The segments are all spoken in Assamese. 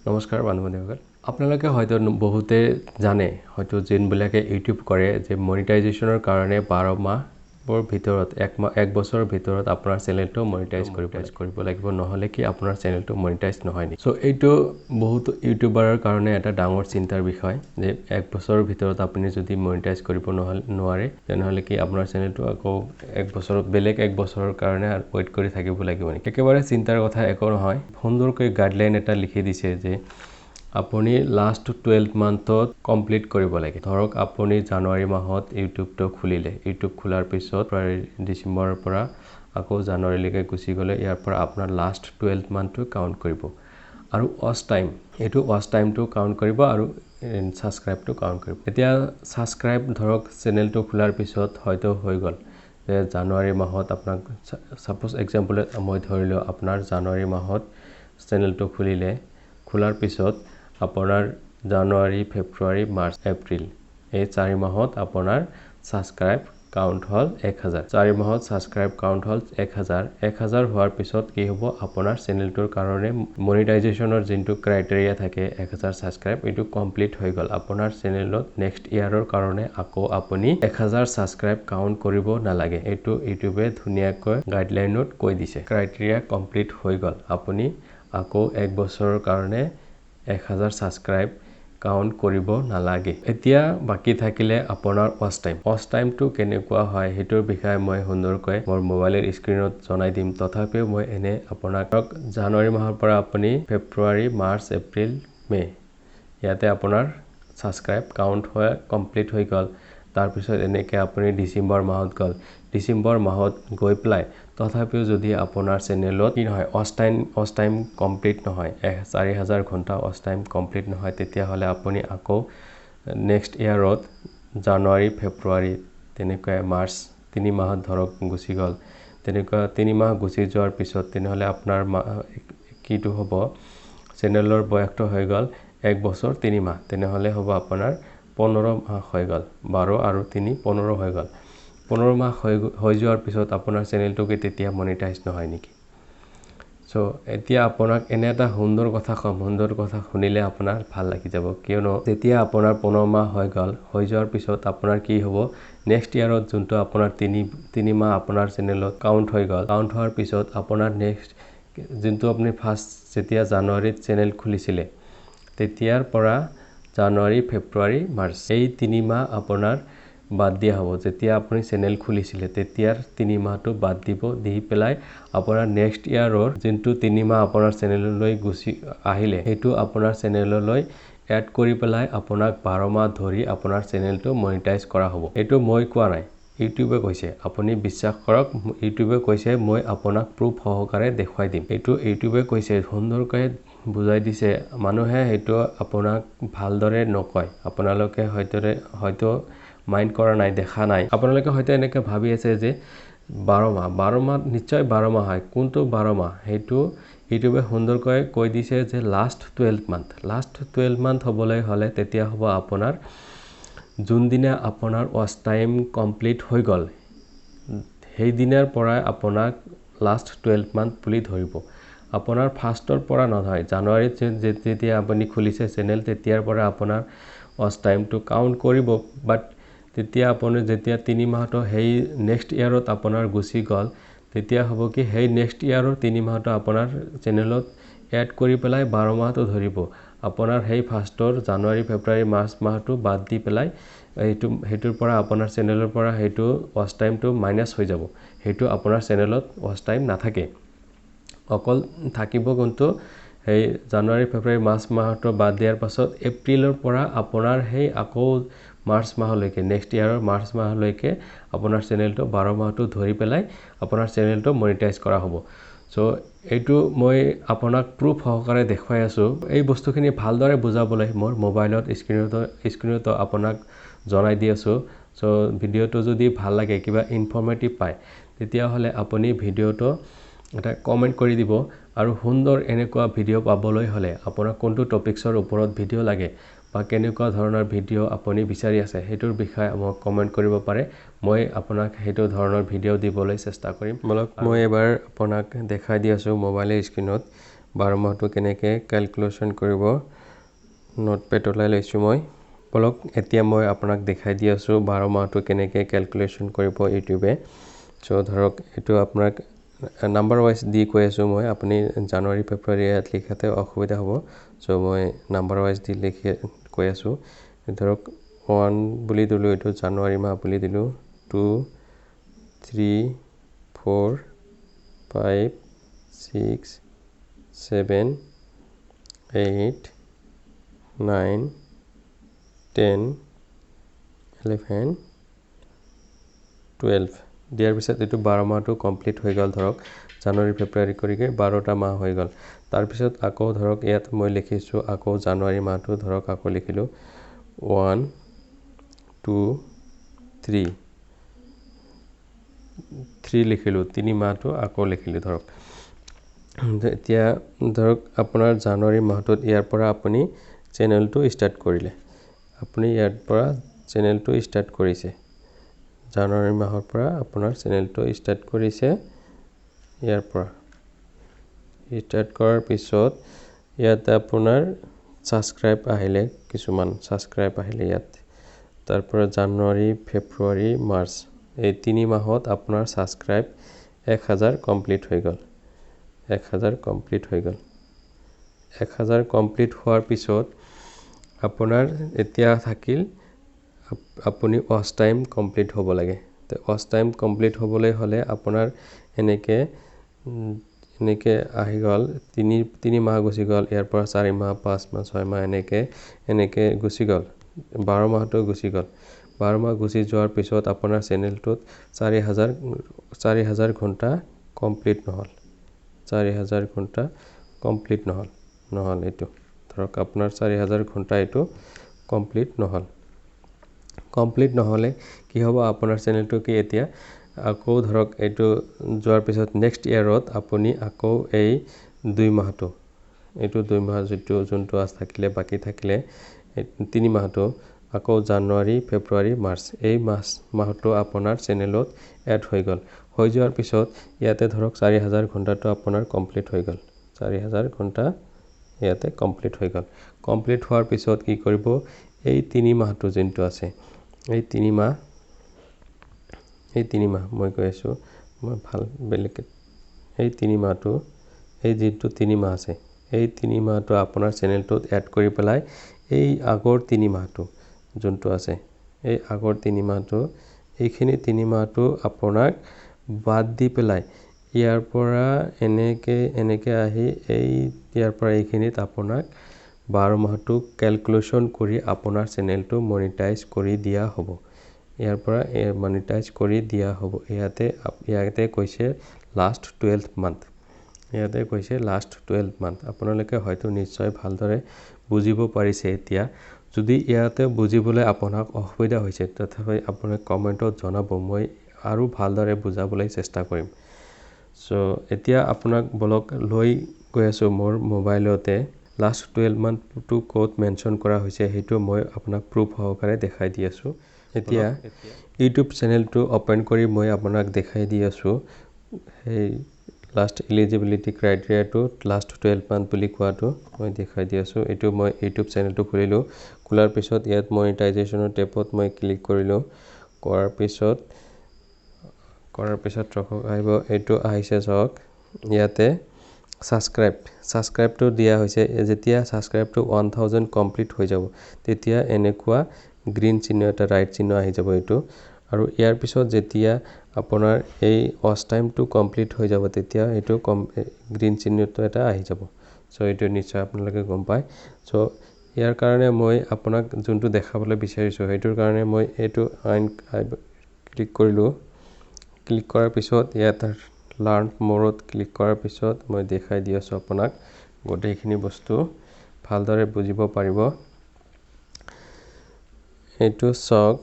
নমস্কাৰ বন্ধুসকল আপোনালোকে হয়তো বহুতে জানে হয়তো যিনবিলাকে ইউটিউব কৰে যে মনিটাইজেশনৰ কাৰণে 12 মাহৰ ভিতৰত এক বছৰৰ ভিতৰত আপোনাৰ চেনেলটো মনিটাইজ কৰিব লাগিব নহলে কি আপোনাৰ চেনেলটো মনিটাইজ নহয় নি সো এইটো বহুত ইউটিউবাৰৰ কাৰণে এটা ডাঙৰ চিন্তাৰ বিষয় যে এক বছৰৰ ভিতৰত আপুনি যদি মনিটাইজ কৰিব নোৱাৰে তেনেহলে কি আপোনাৰ চেনেলটো আকৌ এক বছৰৰ কাৰণে ওয়েট কৰি থাকিব লাগিব নি একেবাৰে চিন্তাৰ কথা একো নহয় সুন্দৰকৈ গাইডলাইন এটা লিখি দিছে যে আপুনি লাষ্ট 12 মান্থত কমপ্লিট কৰিব লাগে ধৰক আপুনি জানুৱাৰী মাহত ইউটিউবটো খুলিলে ইউটিউব খোলাৰ পিছত প্ৰায় ডিসেম্বৰৰ পৰা আকৌ জানুৱাৰীলৈকে গুচি গলে ইয়াৰ পৰা আপোনাৰ লাষ্ট 12 মান্থটো কাউন্ট কৰিব আৰু ওয়াচ টাইমটো কাউন্ট কৰিব আৰু সাবস্ক্ৰাইবটো কাউন্ট কৰিব এতিয়া সাবস্ক্ৰাইব ধৰক চেনেলটো খোলাৰ পিছত হয়তো হৈ গল যে জানুৱাৰী মাহত আপোনাক সাপোজ এক্সাম্পল মই ধৰিলো আপোনাৰ জানুৱাৰী মাহত চেনেলটো খোলাৰ পিছত আপোনাৰ জানুৱাৰী ফেব্ৰুৱাৰী মাৰ্চ এপ্ৰিল এই 4 মাহত আপোনাৰ সাবস্ক্ৰাইব কাউন্ট হল 1000 4 মাহত সাবস্ক্ৰাইব কাউন্ট হল 1000 হোৱাৰ পিছত কি হ'ব আপোনাৰ চেনেলটোৰ কাৰণে মনিটাইজেশনৰ যিটো ক্ৰাইটেৰিয়া থাকে 1000 সাবস্ক্ৰাইব এটো কমপ্লিট হৈ গল আপোনাৰ চেনেলত নেক্সট ইয়াৰৰ কাৰণে আকৌ আপুনি 1000 সাবস্ক্ৰাইব কাউন্ট কৰিব নালাগে এটো ইউটিউবে ধুনিয়াকৈ গাইডলাইনত কৈ দিছে ক্ৰাইটেৰিয়া কমপ্লিট হৈ গল আপুনি আকৌ এক বছৰৰ কাৰণে 1000 সাবস্ক্ৰাইব কাউন্ট কৰিব নালাগে এতিয়া বাকি থাকিলে আপোনাৰ ওয়াচ টাইমটো কেনেকুৱা হয় হেতৰ বিষয়ে মই সুন্দৰকৈ মোৰ মোবাইলৰ স্ক্ৰিনত জনাই দিম তথাপিও মই এনে আপোনাক জানুৱাৰী মাহৰ পৰা আপুনি ফেব্ৰুৱাৰী মাৰ্চ এপ্ৰিল মে ইয়াতে আপোনাৰ সাবস্ক্ৰাইব কাউন্ট হয় কমপ্লিট হৈ গল তাৰ পিছত এনেকৈ আপুনি ডিসেম্বৰ মাহত গৈ প্লাই তথাপিও যদি আপোনাৰ চেনেলত কি নহয় ওয়াচ টাইম কমপ্লিট নহয় 4000 ঘন্টা ওয়াচ টাইম কমপ্লিট নহয় তেতিয়া হলে আপুনি আকৌ নেক্সট ইয়াৰত জানুৱাৰী ফেব্ৰুৱাৰী তেনেকৈ মাৰ্চ 3 মাহত ধৰক গুচি গল তেনেকৈ 3 মাহ গুচি যোৱাৰ পিছত তেনেহলে আপোনাৰ কিটো হ'ব চেনেলৰ বয়সটো হৈ গল 1 বছৰ 3 মাহ তেনেহলে হ'ব আপোনাৰ 15 মাহ হৈ গল 12 আৰু 3 15 হৈ গল 15 মাহ হৈ যোৱাৰ পিছত আপোনাৰ চেনেলটোকে তেতিয়া মনিটাইজ নহয় নেকি সো এতিয়া আপোনাক এনে এটা সুন্দৰ কথা শুনিলে আপোনাৰ ভাল লাগি যাব কিয়নো তেতিয়া আপোনাৰ 15 মাহ হৈ যোৱাৰ পিছত আপোনাৰ কি হ'ব নেক্সট ইয়াৰত যোনটো আপোনাৰ 3 মাহ আপোনাৰ চেনেলত কাউন্ট হৈ গল কাউন্ট হোৱাৰ পিছত আপোনাৰ নেক্সট যোনটো আপুনি ফাৰ্স্ট যেতিয়া জানুৱাৰীত চেনেল খুলিছিলে তেতিয়াৰ পৰা জানুৱাৰী ফেব্ৰুৱাৰী মাৰ্চ এই 3 মাহ আপোনাৰ বাদ দিয়া হ'ব যেতিয়া আপুনি চেনেল খুলিছিলে তেতিয়াৰ 3 মাহটো বাদ দি পেলাই আপোনাৰ নেক্সট ইয়াৰৰ যোনটো 3 মাহ আপোনাৰ চেনেললৈ গুচি আহিলে হেতু আপোনাৰ চেনেললৈ এড কৰি পেলাই আপোনাক 12 মাহ ধৰি আপোনাৰ চেনেলটো মনিটাইজ কৰা হ'ব এটো মই কোৱা নাই ইউটিউবে কৈছে আপুনি বিশ্বাস কৰক ইউটিউবে কৈছে মই আপোনাক প্ৰুফ সহকাৰে দেখুৱাই দিম এটো ইউটিউবে কৈছে সুন্দৰকৈ বুজাই দিছে মানুহে হেতু আপোনাক ভালদৰে নকয় আপোনালোকে হয়তো মাইন্ড কৰা নাই দেখা নাই আপোনালোকে হয়তো এনেকৈ ভাবি আছে যে 12 মাহ নিশ্চয় 12 মাহ হয় কোনটো 12 মাহ হেতু ইউটিউবে সুন্দৰকৈ কৈ দিছে যে লাষ্ট 12 মান্থ হ'বলৈ হলে তেতিয়া হ'ব আপোনাৰ জুন দিনা আপোনাৰ ওয়াচ টাইম কমপ্লিট হৈ গল সেই দিনৰ পৰা আপোনাক লাষ্ট 12 মান্থ বুলি ধৰিব আপোনাৰ ফাৰ্স্টৰ পৰা নহয় জানুৱাৰীত যেতিয়া আপুনি খুলিছে চেনেল তেতিয়াৰ পৰা আপোনাৰ ওয়াচ টাইমটো কাউন্ট কৰিব বাট তেতিয়া আপুনি যেতিয়া 3 মাহটো হেই নেক্সট ইয়াৰত আপোনাৰ গুচি গল তেতিয়া হ'ব কি হেই নেক্সট ইয়াৰৰ 3 মাহটো আপোনাৰ চেনেলত এড কৰি পেলাই 12 মাহটো ধৰিব আপোনাৰ হেই ফাৰ্স্টৰ জানুৱাৰী ফেব্ৰুৱাৰী মাৰ্চ মাহটো বাদ দি পেলাই হেতুৰ পৰা আপোনাৰ চেনেলৰ পৰা হেতু ওয়াচ টাইমটো মাইনাস হৈ যাব হেতু আপোনাৰ চেনেলত ওয়াচ টাইম নাথাকে অকল থাকিব কিন্তু হেই জানুৱাৰী ফেব্ৰুৱাৰী মাৰ্চ মাহটো বাদ দিয়াৰ পাছত এপ্ৰিলৰ পৰা আপোনাৰ হেই আকৌ মাৰ্চ মাহলৈকে নেক্সট ইয়াৰৰ মাৰ্চ মাহলৈকে আপোনাৰ চেনেলটো 12 মাহটো ধৰি পেলাই আপোনাৰ চেনেলটো মনিটাইজ কৰা হ'ব সো এইটো মই আপোনাক প্ৰুফ সহকাৰে দেখুৱাই আছো এই বস্তুখিনি ভালদৰে বুজাবলৈ মোৰ মোবাইলত স্ক্ৰিনত আপোনাক জনাই দি আছো সো ভিডিওটো যদি ভাল লাগে কিবা ইনফৰমেটিভ পায় তেতিয়া হলে আপুনি ভিডিওটো এটা কমেন্ট কৰি দিব আৰু সুন্দৰ এনেকুৱা ভিডিও পাবলৈ হলে আপোনাৰ কোনটো টপিকছৰ ওপৰত ভিডিও লাগে বা কেনেকুৱা ধৰণৰ ভিডিও আপুনি বিচাৰি আছে হেতুৰ বিষয়ে মোক কমেন্ট কৰিব পাৰে মই আপোনাক হেতু ধৰণৰ ভিডিও দিবলৈ চেষ্টা কৰিম মই এবাৰ আপোনাক দেখাই দি আছো মোবাইলৰ স্ক্ৰিনত 12 মাহটো কেনেকৈ ক্যালকুলেশন কৰিব নোটপ্যাড ওলাই লৈছো মই বলক এতিয়া মই আপোনাক দেখাই দি আছো 12 মাহটো কেনেকৈ ক্যালকুলেশন কৰিব ইউটিউবে সো ধৰক এটো আপোনাক নাম্বাৰ ওয়াইজ দি কৈ আছো মই আপুনি জানুৱাৰী ফেব্ৰুৱাৰী ইয়াত লিখাতে অসুবিধা হ'ব সো মই নাম্বাৰ ওয়াইজ দি লিখি কৈ আছো ধৰক 1 বুলি দিলো এটো জানুৱাৰী মাহ বুলি দিলো 2 3 4 5 6 7 8 9 10 11 12 দিয়াৰ পিছত এটো 12 মাহটো কমপ্লিট হৈ গল ধৰক জানুৱাৰী ফেব্ৰুৱাৰী কৰিকে 12টা মাহ হৈ গল তাৰ পিছত আকৌ ধৰক ইয়াত মই লিখিছো আকৌ জানুৱাৰী মাহটো ধৰক আকৌ লিখিলো 1 2 3 লিখিলো 3 মাহটো আকৌ লিখিলো ধৰক এতিয়া ধৰক আপোনাৰ জানুৱাৰী মাহটোত ইয়াৰ পৰা আপুনি চেনেলটো ষ্টাৰ্ট কৰিলে আপুনি ইয়াৰ পৰা চেনেলটো ষ্টাৰ্ট কৰিছে জানুৱাৰী মাহৰ পৰা আপোনাৰ চেনেলটো ষ্টাৰ্ট কৰিছে ইয়াৰ পৰা ষ্টাৰ্ট কৰাৰ পিছত ইয়াত আপোনাৰ সাবস্ক্ৰাইব আহিলে কিছুমান সাবস্ক্ৰাইব আহিলে ইয়াত তাৰ পৰা জানুৱাৰী ফেব্ৰুৱাৰী মাৰ্চ এই 3 মাহত আপোনাৰ সাবস্ক্ৰাইব 1000 কমপ্লিট হৈ গল 1000 কমপ্লিট হৈ গল 1000 কমপ্লিট হোৱাৰ পিছত আপোনাৰ এতিয়া থাকিল আপুনি ওয়াচ টাইম কমপ্লিট হ'ব লাগে তে ওয়াচ টাইম কমপ্লিট হ'বলৈ হলে আপোনাৰ এনেকে আহি গল 3 মাহ গুছি গল ইয়াৰ পৰা 4 মাহ 5 মাহ 6 মাহ এনেকে গুছি গল 12 মাহটো গুছি গল 12 মাহ গুছি যোৱাৰ পিছত আপোনাৰ চেনেলটোত 4000 ঘণ্টা কমপ্লিট নহল 4000 ঘণ্টা কমপ্লিট নহল এটো ধৰক আপোনাৰ 4000 ঘণ্টা এটো কমপ্লিট নহল কমপ্লিট নহলে কি হ'ব আপোনাৰ চেনেলটো কি এতিয়া আকৌ ধৰক এটো যোৱাৰ পিছত নেক্সট ইয়াৰত আপুনি আকৌ এই 2 মাহটো এটো 2 মাহ যোনটো আছ থাকিলে বাকি থাকিলে 3 মাহটো আকৌ জানুৱাৰী ফেব্ৰুৱাৰী মাৰ্চ এই মাহটো আপোনাৰ চেনেলত এড হৈ গল হৈ যোৱাৰ পিছত ইয়াতে ধৰক 4000 ঘণ্টাটো আপোনাৰ কমপ্লিট হৈ গল 4000 ঘণ্টা ইয়াতে কমপ্লিট হৈ গল কমপ্লিট হোৱাৰ পিছত কি কৰিব এই 3 মাহটো যোনটো আছে এই 3 মাহ মই কৈ আছো মই ভাল বেলেগ এই 3 মাহটো এই যেটো 3 মাহ আছে এই 3 মাহটো আপোনাৰ চেনেলটোত এড কৰি পেলাই এই আগৰ 3 মাহটো যোনটো আছে এই আগৰ 3 মাহটো এইখিনি 3 মাহটো আপোনাক বাদ দি পেলাই ইয়াৰ পৰা এনেকে আহি এই ইয়াৰ পৰা এইখিনিত আপোনাক 12 মাহটো ক্যালকুলেশন কৰি আপোনাৰ চেনেলটো মনিটাইজ কৰি দিয়া হ'ব ইয়াৰ পৰা মনিটাইজ কৰি দিয়া হ'ব ইয়াতে কৈছে লাষ্ট 12 মান্থ ইয়াতে কৈছে লাষ্ট 12 মান্থ আপোনালোকে হয়তো নিশ্চয় ভালদৰে বুজিব পাৰিছে এতিয়া যদি ইয়াতে বুজিবলৈ আপোনাক অসুবিধা হৈছে তথাপি আপুনি কমেন্টত জনাব মই আৰু ভালদৰে বুজাবলৈ চেষ্টা কৰিম সো এতিয়া আপোনাক বলক লৈ গৈ আছো মোৰ মোবাইলতে লাষ্ট 12 মান্থটো কোড মেনশন কৰা হৈছে হেতু মই আপোনাক প্ৰুফ সহকাৰে দেখাই দি আছো এতিয়া ইউটিউব চেনেলটো ওপেন কৰি মই আপোনাক দেখাই দি আছো এই লাষ্ট এলিজিবিলিটি ক্ৰাইটেৰিয়াটো লাষ্ট 12 মান্থ বুলি কোৱাটো মই দেখাই দি আছো এটো মই ইউটিউব চেনেলটো খুলিলো খোলাৰ পিছত ইয়াত মনিটাইজেশনৰ টেপত মই ক্লিক কৰিলো কৰাৰ পিছত ৰখক আহিব এটো আহিছে জক ইয়াতে সাবস্ক্ৰাইবটো দিয়া হৈছে যেতিয়া সাবস্ক্ৰাইবটো 1000 কমপ্লিট হৈ যাব তেতিয়া এনেকুৱা গ্ৰীন চিহ্ন এটা ৰাইট চিহ্ন আহি যাব এটো আৰু ইয়াৰ পিছত যেতিয়া আপোনাৰ এই ওয়াচ টাইমটো কমপ্লিট হৈ যাব তেতিয়া এটো গ্ৰীন চিহ্নটো এটা আহি যাব সো এটো নিশ্চয় আপোনালোকে গম পায় সো ইয়াৰ কাৰণে মই আপোনাক যোনটো দেখাবলৈ বিচাৰিছো হেতুৰ কাৰণে মই এটো ক্লিক কৰিলো ক্লিক কৰাৰ পিছত ইয়াত লাৰ্ন মোৰত ক্লিক কৰাৰ পিছত মই দেখাই দি আছো আপোনাক গোটেইখিনি বস্তু ভালদৰে বুজিব পাৰিব এটো সক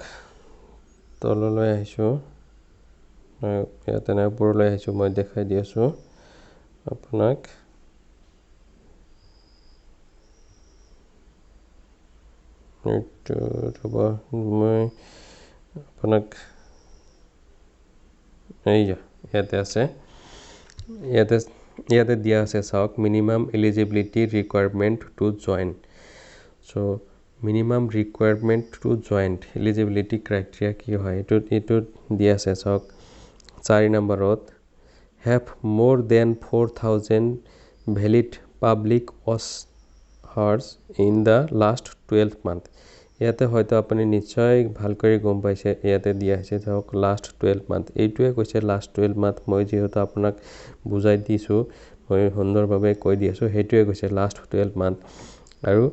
তললৈ আহিছো ইয়াতে না ওপৰলৈ আহিছো মই দেখাই দি আছো আপোনাক এটো মই আপোনাক ইয়াতে আছে ইয়াতে ইয়াতে দিয়া আছে চাওক minimum eligibility requirement two join so minimum requirement two join eligibility criteria কি হয় এইটো দিয়া আছে চাওক 4 নম্বৰত have more than 4000 valid public hours in the last 12 month ইয়াতে হয়তো আপুনি নিশ্চয় ভাল কৰি গম পাইছে ইয়াতে দিয়া আছে যাওক লাষ্ট 12 মান্থ এইটোৱে কৈছে লাষ্ট 12 মান্থ মই যেহেতু আপোনাক বুজাই দিছো মই সুন্দৰভাৱে কৈ দি আছো হেতুৱে কৈছে লাষ্ট 12 মান্থ আৰু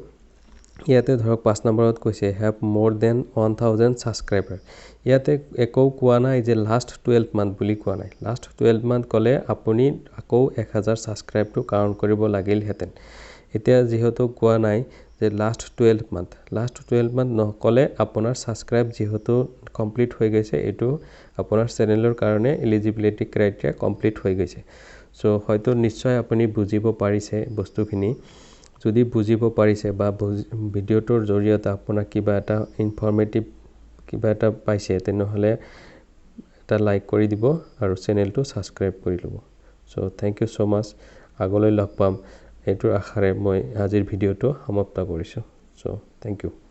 ইয়াতে ধৰক 5 নম্বৰত কৈছে have more than 1000 সাবস্ক্ৰাইবাৰ ইয়াতে একো কোৱা নাই যে লাষ্ট 12 মান্থ বুলি কোৱা নাই লাষ্ট 12 মান্থ কলে আপুনি আকৌ 1000 সাবস্ক্ৰাইবটো কাউন্ট কৰিব লাগিল হেতেন এতিয়া যেহেতু কোৱা নাই যে লাষ্ট 12 মান্থ নকলে আপোনাৰ সাবস্ক্ৰাইব যেহেতু কমপ্লিট হৈ গৈছে এটো আপোনাৰ চেনেলৰ কাৰণে এলিজিবিলিটি ক্ৰাইটেৰিয়া কমপ্লিট হৈ গৈছে সো হয়তো নিশ্চয় আপুনি বুজিব পাৰিছে বস্তুখিনি যদি বুজিব পাৰিছে বা ভিডিওটোৰ জৰিয়তে আপোনাক কিবা এটা ইনফৰমেটিভ কিবা এটা পাইছে তেনেহলে এটা লাইক কৰি দিব আৰু চেনেলটো সাবস্ক্ৰাইব কৰি লব সো থ্যাংক ইউ সো মাচ আগলৈ লগ পাম এইটোৰ আশাৰে মই আজিৰ ভিডিওটো সমাপ্ত কৰিছো সো থ্যাংক ইউ